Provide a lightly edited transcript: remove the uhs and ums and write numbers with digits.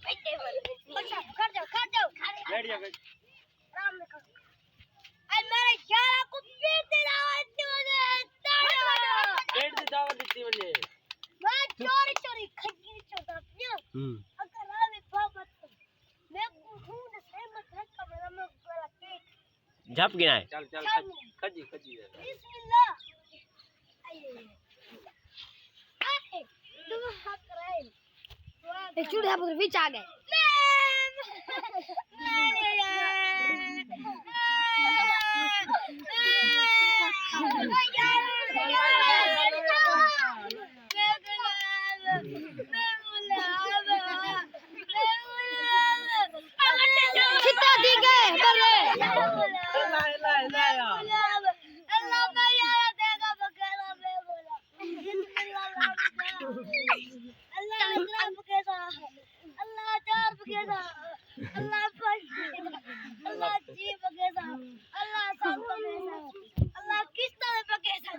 अच्छा खड़ जाओ बैठ जा आराम से करो आई मेरे यारा को पेट दे दावत देती वने मैं चोरी खजरी चोदा अगर आवे बाबा तो मैं हूं न सहमत है का मेरा मैं गला पेट झप गिराए चल खजी बिस्मिल्लाह आए तुम हाथ कराए एक चूड़े आप बीच आ गए चिता दी गए बोले अल्लाह मैं यार देगा बकेला मैं बोला अल्लाह इकराम बकेला अल्लाह चार बकेला अल्लाह पांच अल्लाह जी बकेला अल्लाह सात बकेला अल्लाह किस तरह बकेला